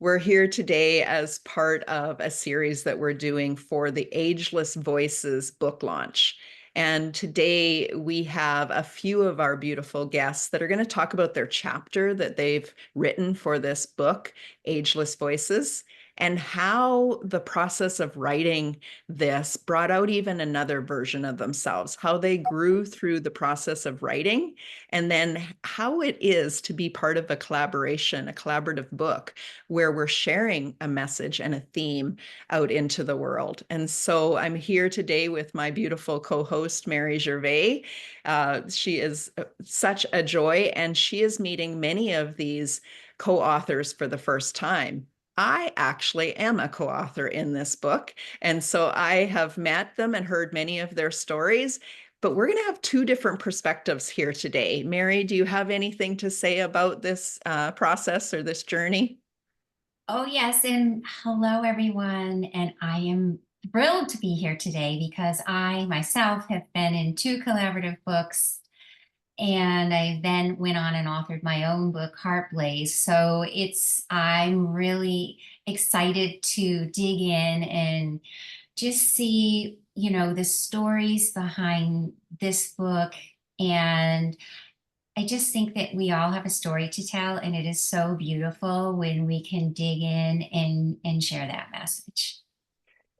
We're here today as part of a series that we're doing for the Ageless Voices book launch. And today we have a few of our beautiful guests that are going to talk about their chapter that they've written for this book, Ageless Voices, and how the process of writing this brought out even another version of themselves, how they grew through the process of writing, and then how it is to be part of a collaboration, a collaborative book where we're sharing a message and a theme out into the world. And so I'm here today with my beautiful co-host, Mary Gervais. She is such a joy, and she is meeting many of these co-authors for the first time. I actually am a co-author in this book, and so I have met them and heard many of their stories, but we're going to have two different perspectives here today. Mary, do you have anything to say about this process or this journey? Oh, yes. And hello, everyone. And I am thrilled to be here today because I myself have been in two collaborative books and I then went on and authored my own book, Heartblaze. So I'm really excited to dig in and just see, the stories behind this book. And I just think that we all have a story to tell, and it is so beautiful when we can dig in and share that message.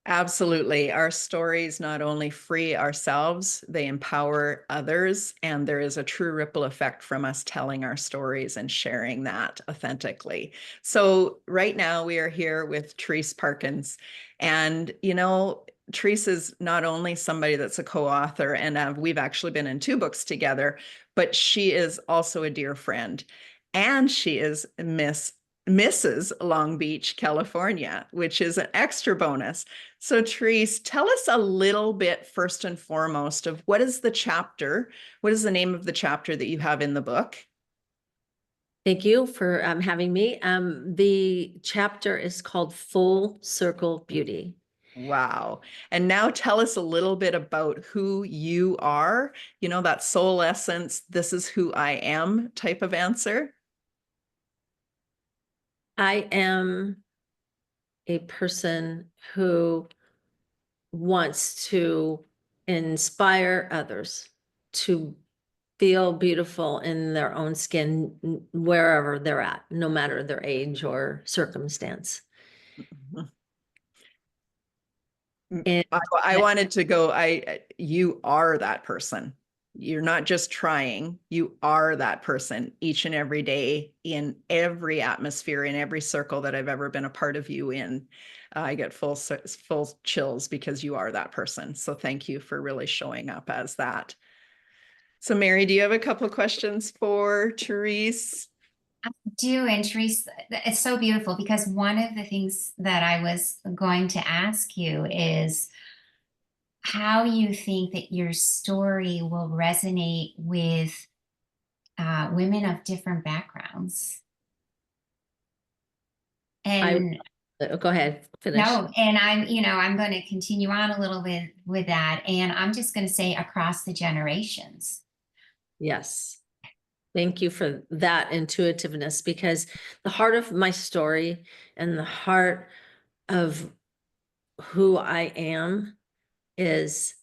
Absolutely. Our stories not only free ourselves, they empower others, and there is a true ripple effect from us telling our stories and sharing that authentically. So, right now, we are here with Terese Parkins. And, Terese is not only somebody that's a co author, and we've actually been in two books together, but she is also a dear friend. And she is Mrs. Long Beach, California, which is an extra bonus. So, Terese, tell us a little bit first and foremost of what is the chapter? What is the name of the chapter that you have in the book? Thank you for having me. The chapter is called Full Circle Beauty. Wow. And now tell us a little bit about who you are, that soul essence, this is who I am type of answer. I am a person who wants to inspire others to feel beautiful in their own skin wherever they're at, no matter their age or circumstance. And I wanted to go, you are that person. You're not just trying, you are that person each and every day in every atmosphere, in every circle that I've ever been a part of you in. I get full chills because you are that person. So thank you for really showing up as that. So Mary, do you have a couple of questions for Terese? I do, and Terese, it's so beautiful because one of the things that I was going to ask you is how you think that your story will resonate with women of different backgrounds. I And go ahead, finish. no, and I'm going to continue on a little bit with that. And I'm just going to say across the generations. Yes. Thank you for that intuitiveness, because the heart of my story and the heart of who I am is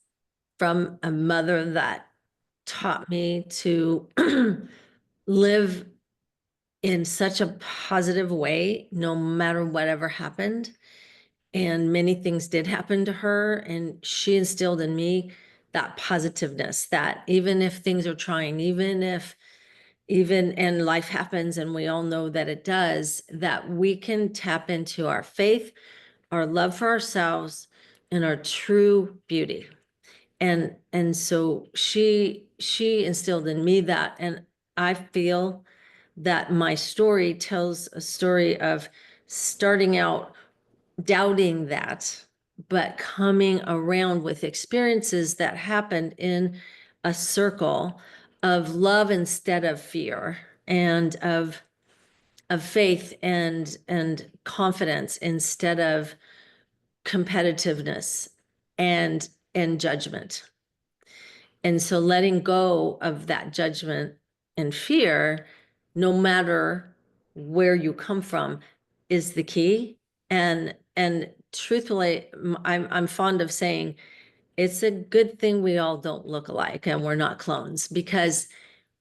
from a mother that taught me to live in such a positive way, no matter whatever happened. And many things did happen to her, and she instilled in me that positiveness, that even if things are trying, and life happens, and we all know that it does, that we can tap into our faith, our love for ourselves, and our true beauty. And so she instilled in me that, and I feel that my story tells a story of starting out doubting that, but coming around with experiences that happened in a circle of love instead of fear, and of faith and confidence instead of competitiveness and judgment. And so letting go of that judgment and fear, no matter where you come from, is the key. And truthfully, I'm fond of saying it's a good thing we all don't look alike and we're not clones, because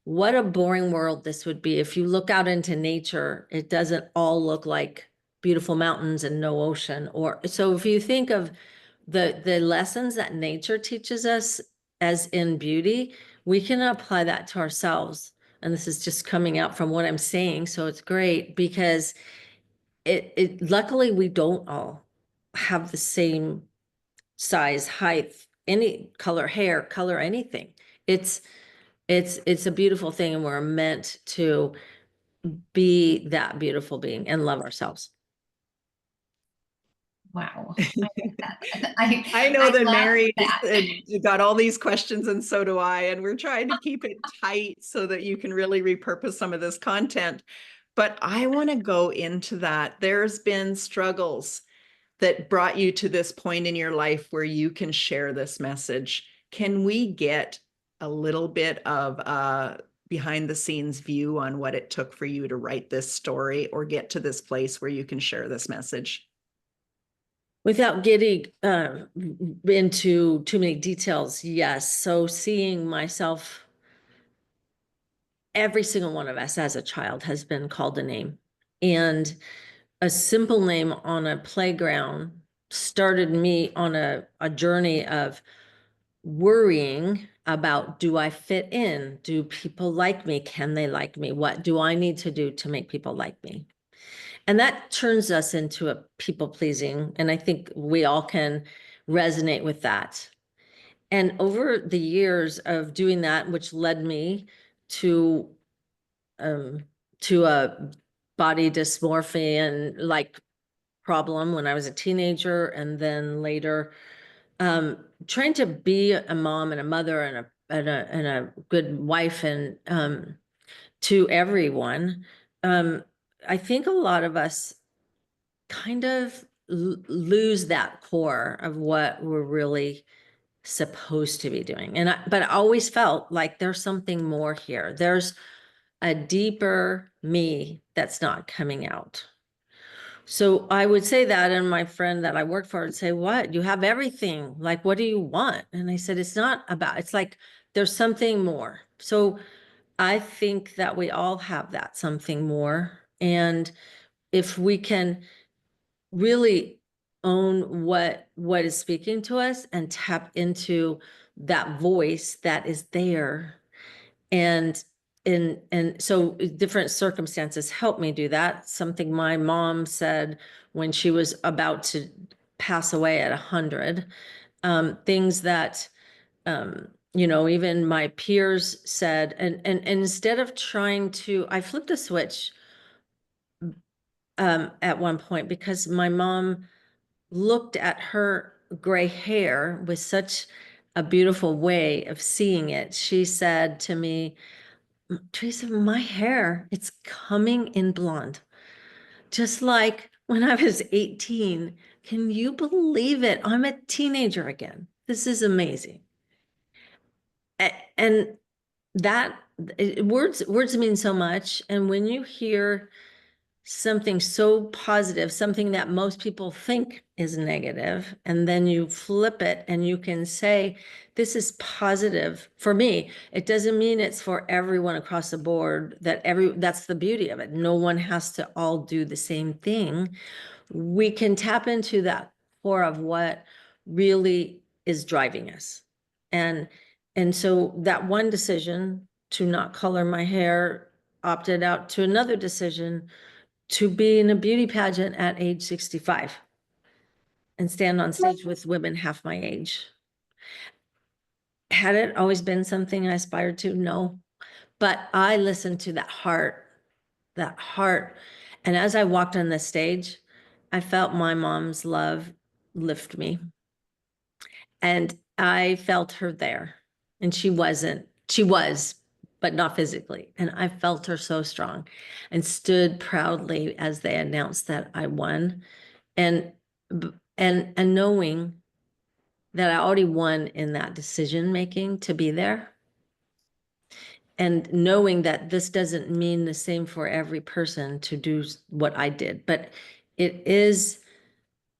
what a boring world this would be. If you look out into nature, it doesn't all look like beautiful mountains and no ocean. Or so if you think of the lessons that nature teaches us as in beauty, we can apply that to ourselves. And this is just coming out from what I'm saying. So it's great because it luckily we don't all have the same size, height, any color, hair, color, anything. It's it's a beautiful thing, and we're meant to be that beautiful being and love ourselves. Wow. I know I that love Mary that. got all these questions, and so do I. And we're trying to keep it tight so that you can really repurpose some of this content. But I want to go into that. There's been struggles that brought you to this point in your life where you can share this message. Can we get a little bit of a behind the scenes view on what it took for you to write this story or get to this place where you can share this message? Without getting into too many details, yes. So seeing myself, every single one of us as a child has been called a name. And a simple name on a playground started me on a journey of worrying about, do I fit in? Do people like me? Can they like me? What do I need to do to make people like me? And that turns us into a people pleasing. And I think we all can resonate with that. And over the years of doing that, which led me to um, to a body dysmorphia and like problem when I was a teenager, and then later trying to be a mom and a mother and a good wife and to everyone. I think a lot of us kind of lose that core of what we're really supposed to be doing. But I always felt like there's something more here. There's a deeper me that's not coming out. So I would say that, and my friend that I worked for would say, "What? You have everything. Like, what do you want?" And I said, "It's not about, it's like there's something more." So I think that we all have that something more. And if we can really own what is speaking to us and tap into that voice that is there, and so different circumstances help me do that. Something my mom said when she was about to pass away at 100, things that even my peers said, and instead of trying to, I flipped a switch at one point because my mom looked at her gray hair with such a beautiful way of seeing it. She said to me, "Teresa, my hair, it's coming in blonde, just like when I was 18. Can you believe it? I'm a teenager again. This is amazing." And that words mean so much. And when you hear something so positive, something that most people think is negative, and then you flip it and you can say, this is positive for me. It doesn't mean it's for everyone across the board, that's the beauty of it. No one has to all do the same thing. We can tap into that core of what really is driving us. And so that one decision to not color my hair opted out to another decision to be in a beauty pageant at age 65 and stand on stage with women half my age. Had it always been something I aspired to? No. But I listened to that heart, that heart. And as I walked on the stage, I felt my mom's love lift me. And I felt her there. And she was, but not physically. And I felt her so strong and stood proudly as they announced that I won. And and knowing that I already won in that decision making to be there, and knowing that this doesn't mean the same for every person to do what I did, but it is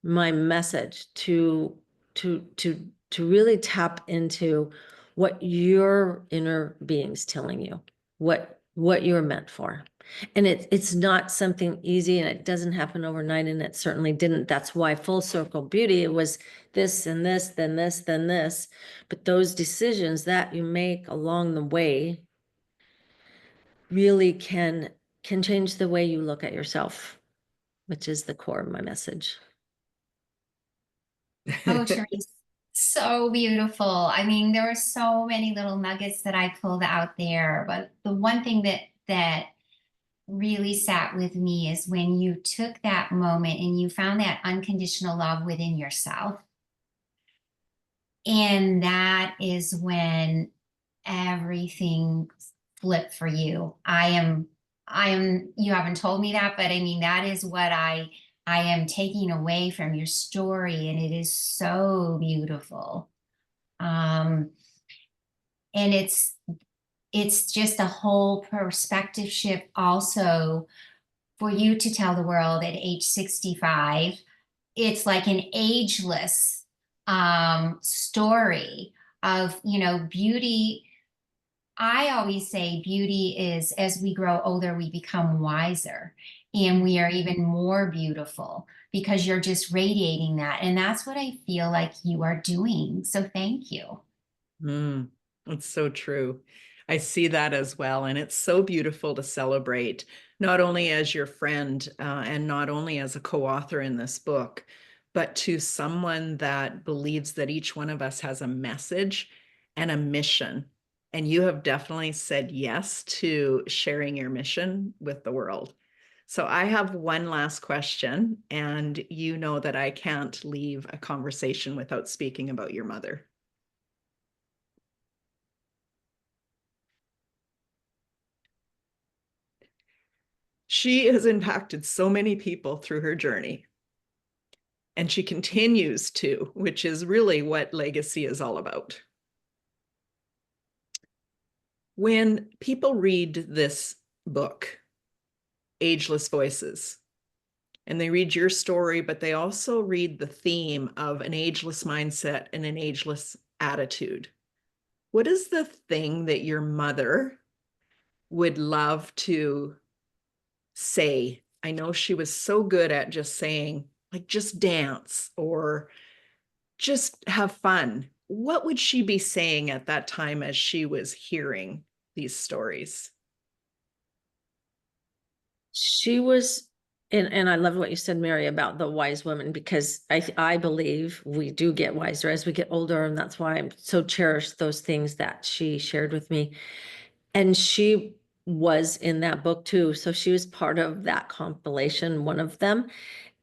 my message to really tap into what your inner being's telling you, what you're meant for. And it's not something easy, and it doesn't happen overnight, and it certainly didn't. That's why Full Circle Beauty, it was this and this, then this, then this. But those decisions that you make along the way really can change the way you look at yourself, which is the core of my message. Oh, Terese, so beautiful. I mean, there were so many little nuggets that I pulled out there, but the one thing that really sat with me is when you took that moment and you found that unconditional love within yourself. And that is when everything flipped for you. You haven't told me that, but I mean, that is what I am taking away from your story, and it is so beautiful. Um, and it's just a whole perspective shift also for you to tell the world at age 65. It's like an ageless story of, beauty. I always say beauty is, as we grow older, we become wiser and we are even more beautiful because you're just radiating that. And that's what I feel like you are doing. So thank you. It's so true. I see that as well. And it's so beautiful to celebrate, not only as your friend and not only as a co-author in this book, but to someone that believes that each one of us has a message and a mission. And you have definitely said yes to sharing your mission with the world. So I have one last question, and you know that I can't leave a conversation without speaking about your mother. She has impacted so many people through her journey, and she continues to, which is really what legacy is all about. When people read this book, Ageless Voices, and they read your story, but they also read the theme of an ageless mindset and an ageless attitude, what is the thing that your mother would love to say? I know she was so good at just saying, like, just dance or just have fun. What would she be saying at that time as she was hearing these stories? She was, and I love what you said, Mary, about the wise woman, because I believe we do get wiser as we get older. And that's why I'm so cherished those things that she shared with me. And she was in that book too. So she was part of that compilation, one of them.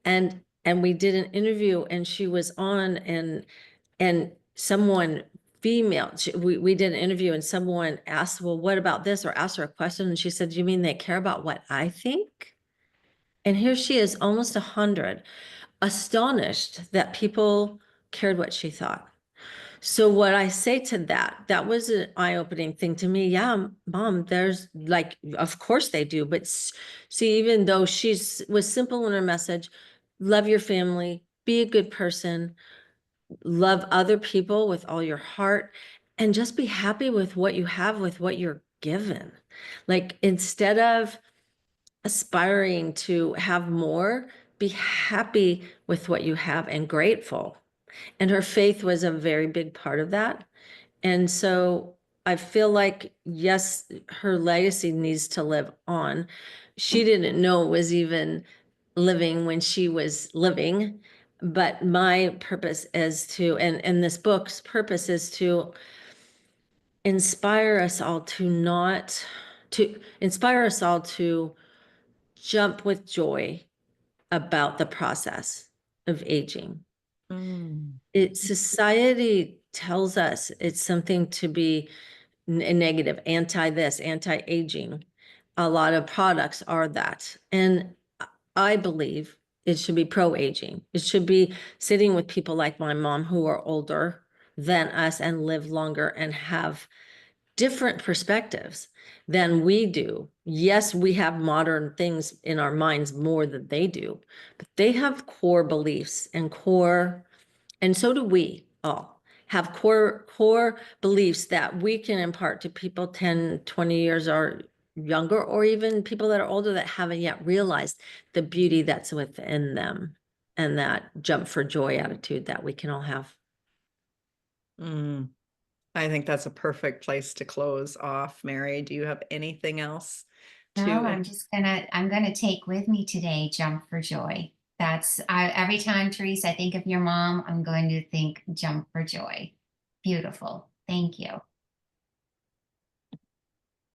And we did an interview, and she was on, and someone female, we did an interview, and someone asked, well, what about this, or asked her a question, and she said, you mean they care about what I think? And here she is, almost 100, astonished that people cared what she thought. So what I say to that, that was an eye-opening thing to me. Yeah, mom, there's like, of course they do. But see, even though was simple in her message, love your family, be a good person, love other people with all your heart, and just be happy with what you have, with what you're given. Like, instead of aspiring to have more, be happy with what you have and grateful. And her faith was a very big part of that. And so I feel like, yes, her legacy needs to live on. She didn't know it was even living when she was living. But my purpose is to, and this book's purpose is to inspire us all to inspire us all to jump with joy about the process of aging. Mm. Society tells us it's something to be negative, anti this, anti-aging. A lot of products are that. And I believe it should be pro-aging. It should be sitting with people like my mom who are older than us and live longer and have different perspectives than we do. Yes, we have modern things in our minds more than they do, but they have core beliefs and so do we all have core beliefs that we can impart to people 10, 20 years or younger, or even people that are older that haven't yet realized the beauty that's within them and that jump for joy attitude that we can all have. Mm, I think that's a perfect place to close off. Mary, do you have anything else No, to? I'm gonna take with me today, jump for joy. Every time, Terese, I think of your mom, I'm going to think jump for joy. Beautiful. Thank you.